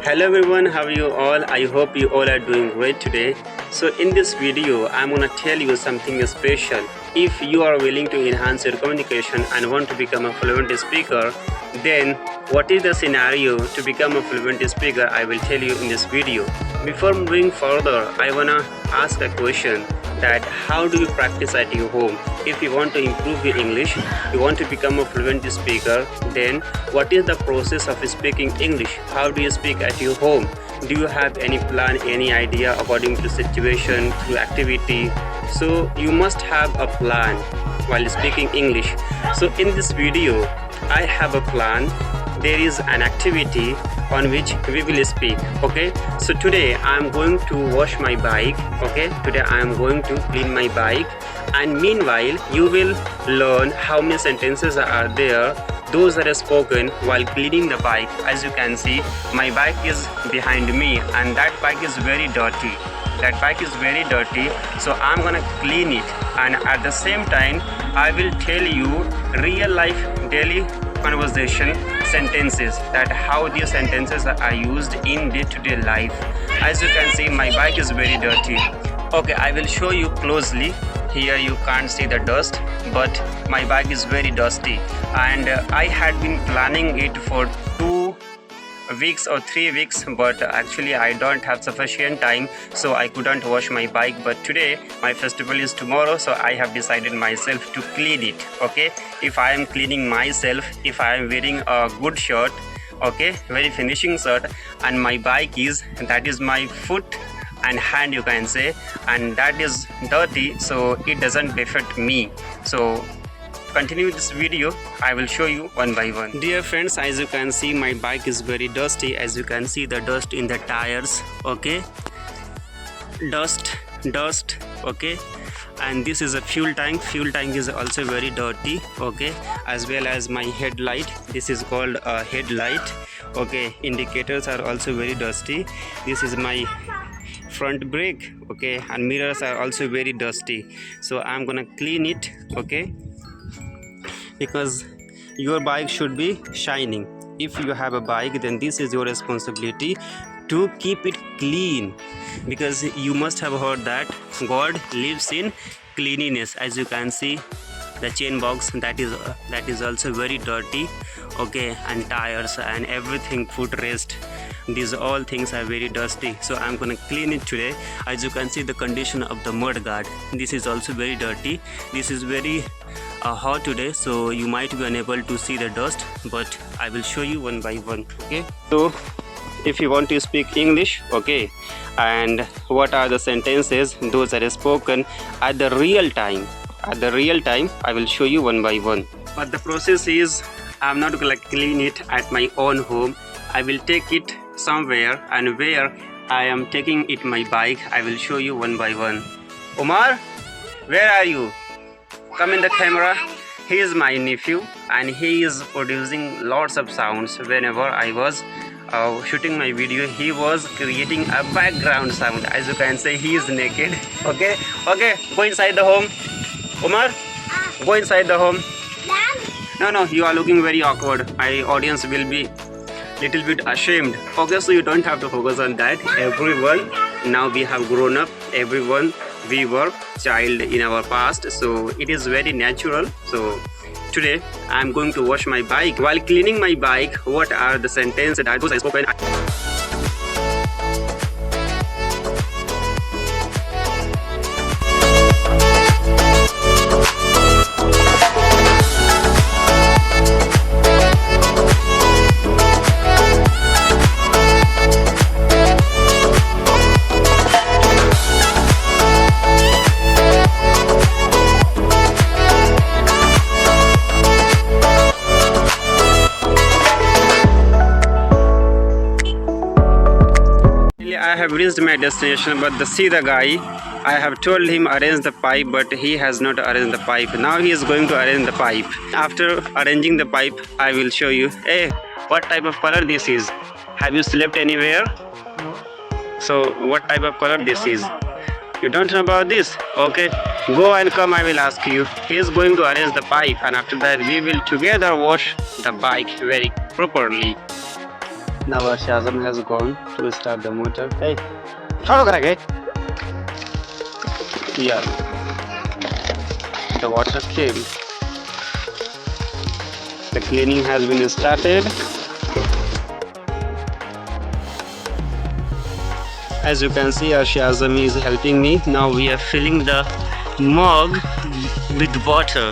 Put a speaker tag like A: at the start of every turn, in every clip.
A: Hello everyone, how are you all? I hope you all are doing great today. So in this video, I'm gonna tell you something special. If you are willing to enhance your communication and want to become a fluent speaker, then what is the scenario to become a fluent speaker? I will tell you in this video. Before moving further, I wanna ask a question that how do you practice at your home? If you want to improve your English, you want to become a fluent speaker, then what is the process of speaking English? How do you speak at your home? Do you have any plan, any idea according to situation, through activity? So you must have a plan while speaking English. So in this video, I have a plan. There is an activity on which we will speak. Okay, so today I am going to wash my bike. Okay, today I am going to clean my bike, and meanwhile you will learn how many sentences are there, those that are spoken while cleaning the bike. As you can see, my bike is behind me and that bike is very dirty. That bike is very dirty, so I'm gonna clean it, and at the same time I will tell you real life daily conversation sentences, that how these sentences are used in day-to-day life. As you can see, my bike is very dirty. Okay, I will show you closely. Here you can't see the dust, but my bike is very dusty, and I had been planning it for 2 weeks or 3 weeks, but actually I don't have sufficient time, so I couldn't wash my bike. But today my festival is tomorrow, so I have decided myself to clean it. Okay, if I am cleaning myself, if I am wearing a good shirt, okay, very finishing shirt, and my bike is, that is my foot and hand, you can say, and that is dirty, so it doesn't affect me. So continue this video, I will show you one by one. Dear friends, as you can see, my bike is very dusty. As you can see the dust in the tires. Okay, dust, okay, and this is a fuel tank. Fuel tank is also very dirty. Okay, as well as my headlight, this is called a headlight. Okay, indicators are also very dusty. This is my front brake. Okay, and mirrors are also very dusty, so I'm gonna clean it. Okay, because your bike should be shining. If you have a bike, then this is your responsibility to keep it clean, because you must have heard that God lives in cleanliness. As you can see, the chain box, that is also very dirty. Okay, and tires and everything, footrest, these all things are very dusty, so I'm gonna clean it today. As you can see, the condition of the mud guard, this is also very dirty. This is very hot today, so you might be unable to see the dust, but I will show you one by one. Okay, so if you want to speak English, okay, and what are the sentences, those are spoken at the real time, I will show you one by one. But the process is, I'm not gonna clean it at my own home. I will take it somewhere, and where I am taking it, my bike, I will show you one by one. Omar, where are you? Come in the camera. He is my nephew, and he is producing lots of sounds. Whenever I was shooting my video, he was creating a background sound. As you can see, he is naked. Okay, go inside the home. Omar, go inside the home. No, you are looking very awkward. My audience will be little bit ashamed. Okay, so you don't have to focus on that. Everyone, now we have grown up. Everyone, we were child in our past, so it is very natural. So today I am going to wash my bike. While cleaning my bike, what are the sentences that I spoken? I have reached my destination, but see the guy, I have told him arrange the pipe, but he has not arranged the pipe. Now he is going to arrange the pipe. After arranging the pipe, I will show you. Hey, what type of color this is? Have you slept anywhere? No. So what type of color this is? You don't know about this? Okay, go and come, I will ask you. He is going to arrange the pipe, and after that we will together wash the bike very properly. Now our Shazam has gone to start the motor. Hey, how do I get? Yeah, the water came. The cleaning has been started. As you can see, our Shazam is helping me. Now we are filling the mug with water.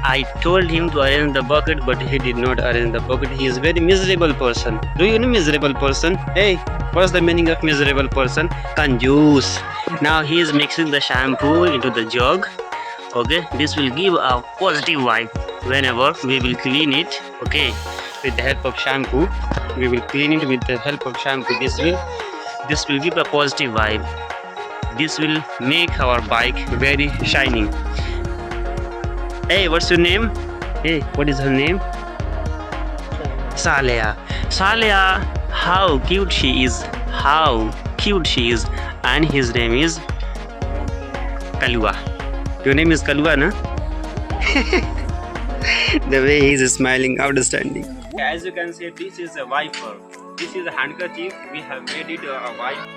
A: I told him to arrange the bucket, but he did not arrange the bucket. He is a very miserable person. Do you know miserable person? Hey, what's the meaning of miserable person? Conjuice. Now he is mixing the shampoo into the jug. Okay, this will give a positive vibe whenever we will clean it. Okay, with the help of shampoo, we will clean it with the help of shampoo. This will give a positive vibe. This will make our bike very shining. Hey, what's your name? Hey, what is her name? Saleh. Saleh, how cute she is. How cute she is. And his name is Kalua. Your name is Kalua, na? The way he is smiling, outstanding. As you can see, this is a wiper. This is a handkerchief. We have made it a wiper.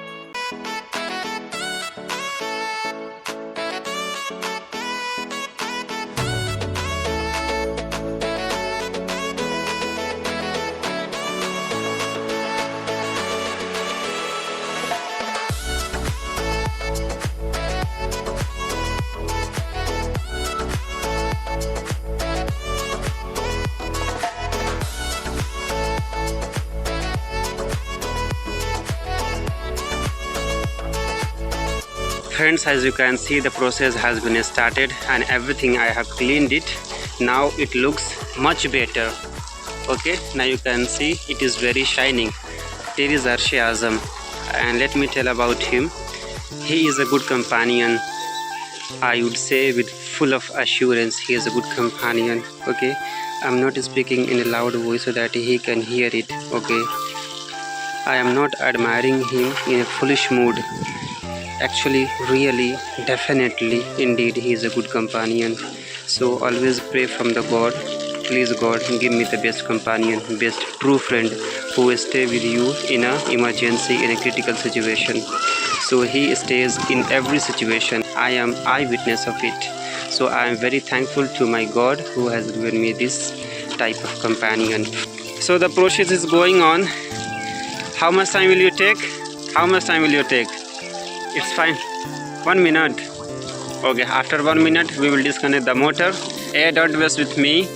A: Friends, as you can see, the process has been started and everything I have cleaned it. Now it looks much better. Okay, now you can see it is very shining. There is Arshi Azam, and let me tell about him. He is a good companion. I would say with full of assurance he is a good companion. Okay, I'm not speaking in a loud voice so that he can hear it. Okay, I am not admiring him in a foolish mood. Actually, really, definitely, indeed, he is a good companion. So always pray from the God. Please God, give me the best companion, best true friend who will stay with you in an emergency, in a critical situation. So he stays in every situation. I am eyewitness of it. So I am very thankful to my God who has given me this type of companion. So the process is going on. How much time will you take? How much time will you take? It's fine. 1 minute. Okay, after 1 minute we will disconnect the motor. Hey, don't mess with me.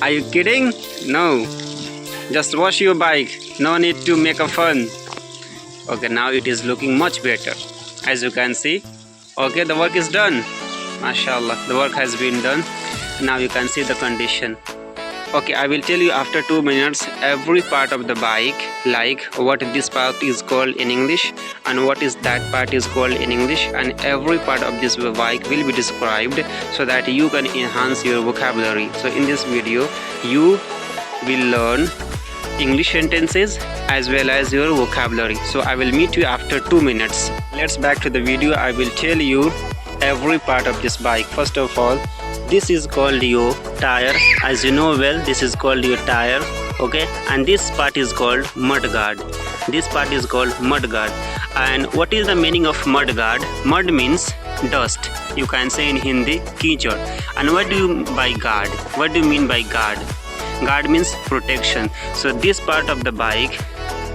A: Are you kidding? No. Just wash your bike. No need to make a fun. Okay, now it is looking much better. As you can see. Okay, the work is done. MashaAllah, the work has been done. Now you can see the condition. Okay, I will tell you after 2 minutes every part of the bike, like what this part is called in English and what is that part is called in English, and every part of this bike will be described so that you can enhance your vocabulary. So in this video you will learn English sentences as well as your vocabulary. So I will meet you after 2 minutes. Let's back to the video. I will tell you every part of this bike. First of all, this is called your tire. As you know well, this is called your tire. Okay, and this part is called mudguard. This part is called mudguard. And what is the meaning of mudguard? Mud means dust. You can say in Hindi कीचड़. And what do you mean by guard? What do you mean by guard? Guard means protection. So this part of the bike,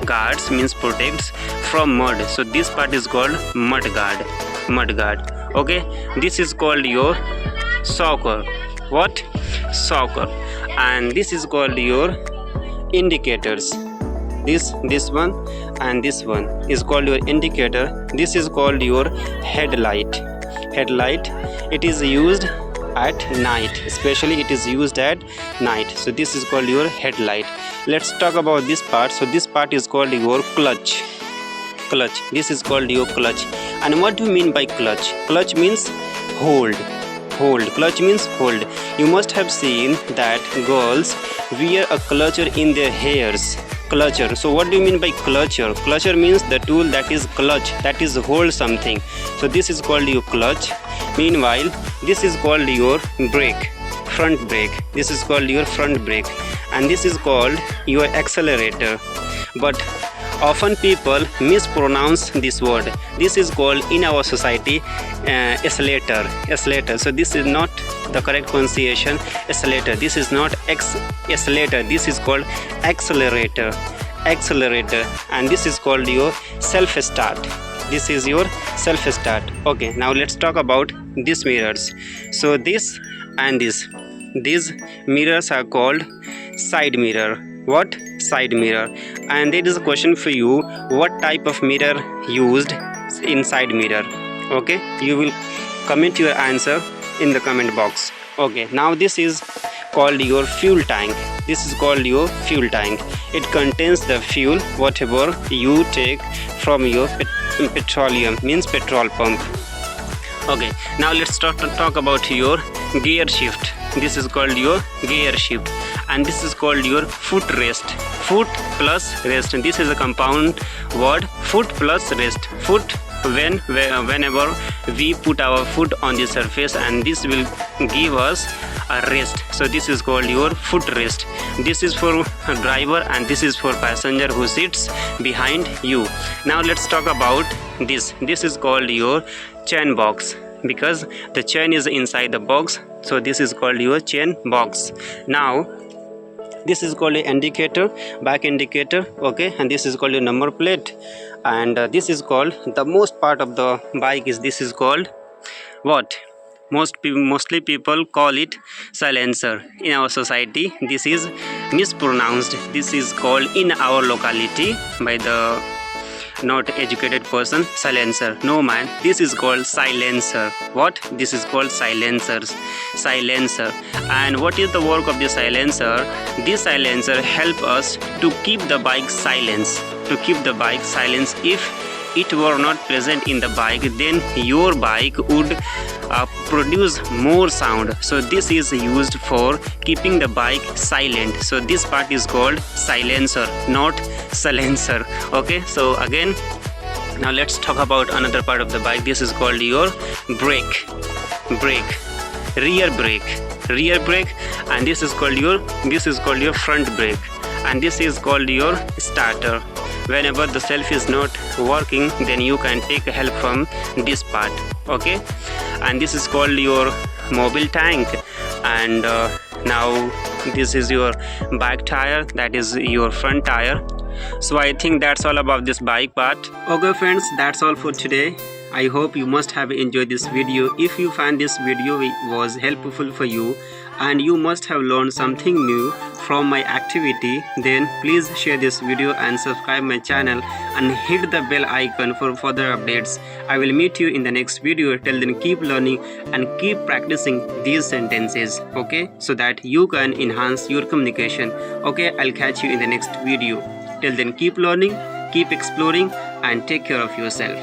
A: guards means protects from mud. So this part is called mudguard. Mudguard. Okay, this is called your shocker. What? Shocker. And this is called your indicators. This one and this one is called your indicator. This is called your headlight. Headlight, it is used at night, especially it is used at night. So this is called your headlight. Let's talk about this part. So this part is called your clutch. Clutch. This is called your clutch. And what do you mean by clutch? Clutch means hold. Hold. Clutch means hold. You must have seen that girls wear a clutcher in their hairs. Clutcher. So what do you mean by clutcher? Clutcher means the tool that is clutch, that is hold something. So this is called your clutch. Meanwhile, this is called your brake, front brake. This is called your front brake. and this is called your accelerator. But often people mispronounce this word. This is called in our society accelerator. So this is not the correct pronunciation. Accelerator, this is not accelerator, this is called accelerator. And this is called your self start. This is your self start. Okay, now let's talk about these mirrors. So this and these mirrors are called side mirror. What? Side mirror. And there is a question for you, what type of mirror used in side mirror? Okay, you will comment your answer in the comment box. Okay, now this is called your fuel tank. This is called your fuel tank. It contains the fuel whatever you take from your petroleum, means petrol pump. Okay, now let's talk about your gear shift. This is called your gear shift, and this is called your foot rest. Foot plus rest, and this is a compound word. Foot plus rest. Foot, whenever we put our foot on the surface, and this will give us a rest. So this is called your foot rest. This is for a driver, and this is for passenger who sits behind you. Now let's talk about this. This is called your chain box, because the chain is inside the box. So this is called your chain box. Now this is called an indicator, back indicator. Okay, and this is called a number plate, and this is called the most part of the bike is, this is called what? Mostly people call it silencer. In our society this is mispronounced. This is called in our locality by the not educated person silencer. No man, this is called silencer. What? This is called silencer. And what is the work of the silencer? This silencer help us to keep the bike silence. If it were not present in the bike, then your bike would produce more sound. So this is used for keeping the bike silent. So this part is called silencer, not silencer. Okay, so again, now let's talk about another part of the bike. This is called your brake, rear brake, and this is called your front brake, and this is called your starter. Whenever the self is not working, then you can take help from this part. Okay, and this is called your mobile tank. And now this is your back tire, that is your front tire. So I think that's all about this bike part. Okay friends, that's all for today. I hope you must have enjoyed this video. If you find this video was helpful for you and you must have learned something new from my activity, then please share this video and subscribe my channel and hit the bell icon for further updates. I will meet you in the next video. Till then, keep learning and keep practicing these sentences, okay, so that you can enhance your communication. Okay, I'll catch you in the next video. Till then, keep learning, keep exploring, and take care of yourself.